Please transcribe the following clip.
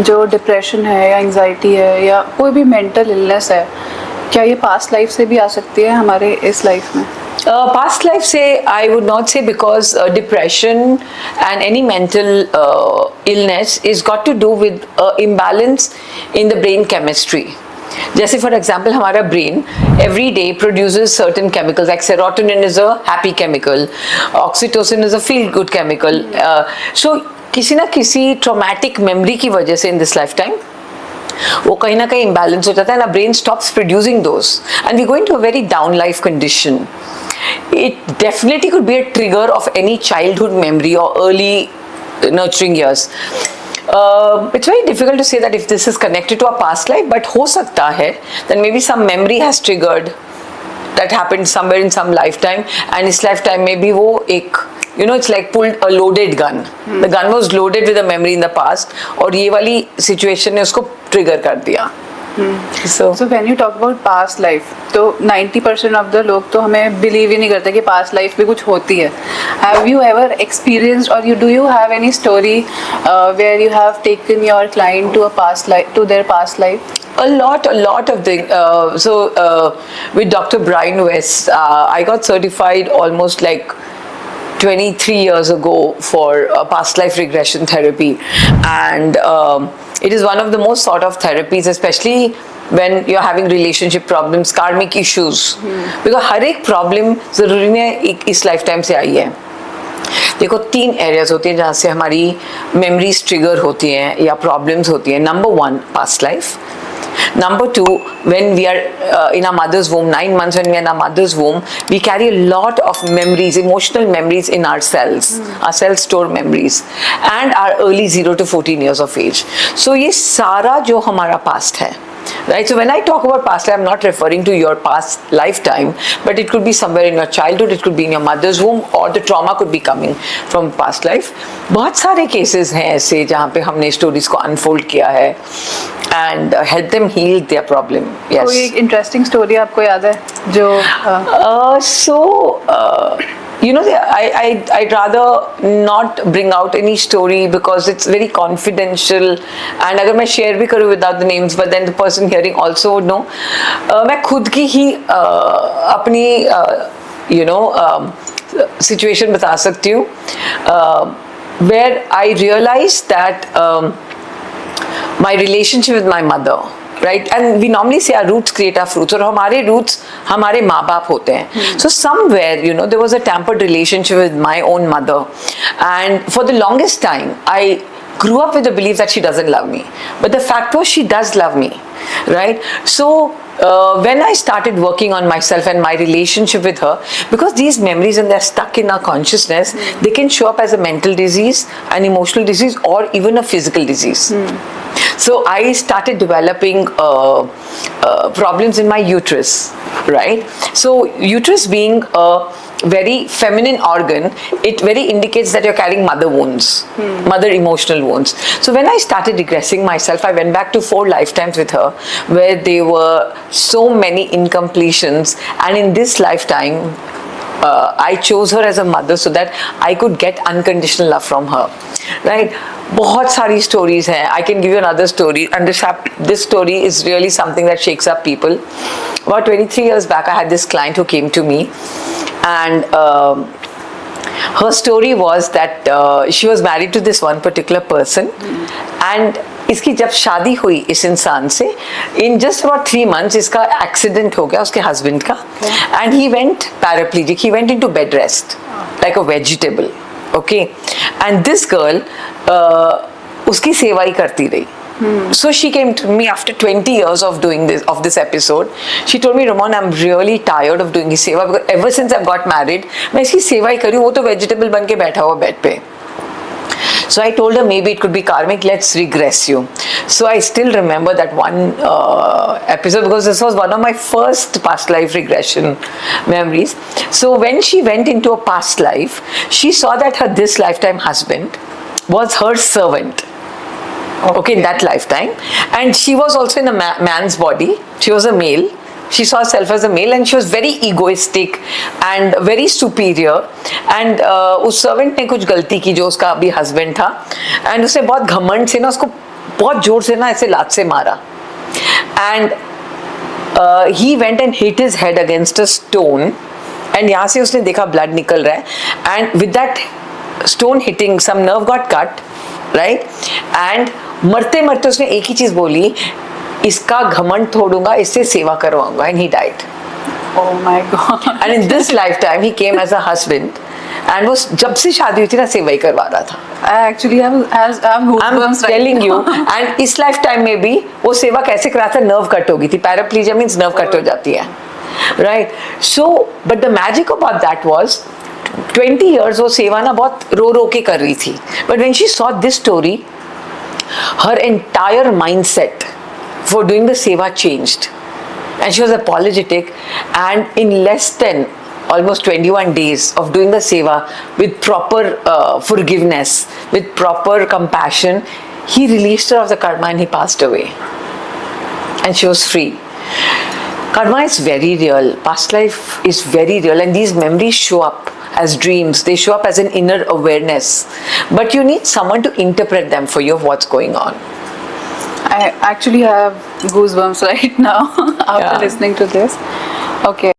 जो डिप्रेशन है या एंजाइटी है या कोई भी मेंटल इलनेस है, क्या ये पास्ट लाइफ से भी आ सकती है हमारे इस लाइफ में? Past life say, I would not say, because depression and any mental illness is got to do with imbalance in the brain chemistry. जैसे फॉर एग्जाम्पल हमारा brain every day produces certain chemicals, like serotonin is a happy chemical, oxytocin is a feel good chemical. So किसी ना किसी traumatic memory की वजह से in this life time वो कहीं ना कहीं इम्बैलेंस हो जाता है, ना brain stops producing those and we going to a very down life condition. It definitely could be a trigger of any childhood memory or early nurturing years. It's very difficult to say that if this is connected to our past life, but हो सकता है then maybe some memory has triggered that happened somewhere in some lifetime, and इस lifetime maybe वो एक it's like pulled a loaded gun. The gun was loaded with a memory in the past, और ये वाली situation ने उसको trigger कर दिया. So when you talk about past life, तो 90% of the लोग तो हमें believe ही नहीं करते कि past life भी कुछ होती है. Have you ever experienced, or do you have any story where you have taken your client to a past life, to their past life? A lot of things. With Dr. Brian West, I got certified almost like 23 years ago for past life regression therapy, and it is one of the most sought of therapies, especially when you're having relationship problems, karmic issues. Because हर एक problem जरूरी नहीं इस lifetime से आई है. देखो 3 areas होती हैं जहाँ से हमारी memories trigger होती हैं या problems होती हैं. Number 1, past life. Number 2, when we are in our mother's womb, 9 months when we are in our mother's womb, we carry a lot of memories, emotional memories in our cells. Our cells store memories, and our early 0 to 14 years of age. So ये सारा जो हमारा past है, right? So when I talk about past life, I'm not referring to your past lifetime, but it could be somewhere in your childhood, it could be in your mother's womb, or the trauma could be coming from past life. बहुत सारे cases हैं ऐसे जहाँ पे हमने stories को unfold किया है and help them heal their problem. Yes. कोई एक interesting story आपको याद है जो I'd rather not bring out any story because it's very confidential, and अगर मैं share भी करूँ without the names, but then the person hearing also would know. मैं खुद की ही अपनी situation बता सकती हूँ where I realized that my relationship with my mother, right, and we normally say our roots create our fruits, और हमारे roots हमारे माँ बाप होते हैं. So somewhere there was a tampered relationship with my own mother, and for the longest time I grew up with the belief that she doesn't love me, but the fact was she does love me, right? So when I started working on myself and my relationship with her, because these memories, and they're stuck in our consciousness, they can show up as a mental disease, an emotional disease, or even a physical disease. So I started developing problems in my uterus, right? So uterus being a very feminine organ, it very indicates that you're carrying mother wounds, mother emotional wounds. So when I started regressing myself, I went back to 4 lifetimes with her, where there were so many incompletions, and in this lifetime I chose her as a mother so that I could get unconditional love from her, right? बहुत सारी stories हैं. I can give you another story, and this story is really something that shakes up people. About 23 years back, I had this client who came to me, and her story was that she was married to this one particular person, and इसकी जब शादी हुई इस इंसान से, in just about 3 months इसका accident हो गया उसके husband का, and he went paraplegic. He went into bed rest like a vegetable. Okay, and this girl उसकी सेवा ही करती रही. So she came to me after 20 years of doing this episode. She told me, Ramon, I'm really tired of doing this seva, because ever since I've got married, मैं इसकी सेवा ही करी हूँ, वो तो vegetable बन के बैठा हुआ बेड पे. So I told her maybe it could be karmic, let's regress you. So I still remember that one episode, because this was one of my first past life regression memories. So when she went into a past life, she saw that her this lifetime husband was her servant. Okay, in that lifetime. And she was also in a man's body. She was a male. She saw herself as a male and she was very egoistic and very superior. And उस servant ने कुछ गलती की जो उसका अभी husband था, and उसने बहुत घमंड से ना उसको बहुत जोर से ना ऐसे लात से मारा. And he went and hit his head against a stone. And यहाँ से उसने देखा blood निकल रहा है. And with that stone hitting, some nerve got cut, right? And मरते मरते उसने एक ही चीज बोली, इसका घमंड तोड़ूंगा, इससे सेवा करवाऊंगा. And he died. Oh my God. And in this lifetime he came as a husband. And वो जब से शादी हुई थी ना सेवा ही करवा रहा था. I actually have goosebumps I'm telling you. And इस lifetime में भी वो सेवा कैसे करा था, nerve cut हो गई थी. Paraplegia means nerve cut हो जाती है. Right? So, but the magic about that was 20 years वो सेवा ना बहुत रो रो के कर रही थी. But when she saw this story, her entire mindset for doing the seva changed. And she was apologetic, and in less than almost 21 days of doing the seva with proper forgiveness, with proper compassion, he released her of the karma and he passed away. And she was free. Karma is very real. Past life is very real, and these memories show up as dreams. They show up as an inner awareness. But you need someone to interpret them for you of what's going on. I actually have goosebumps right now after listening to this. Okay.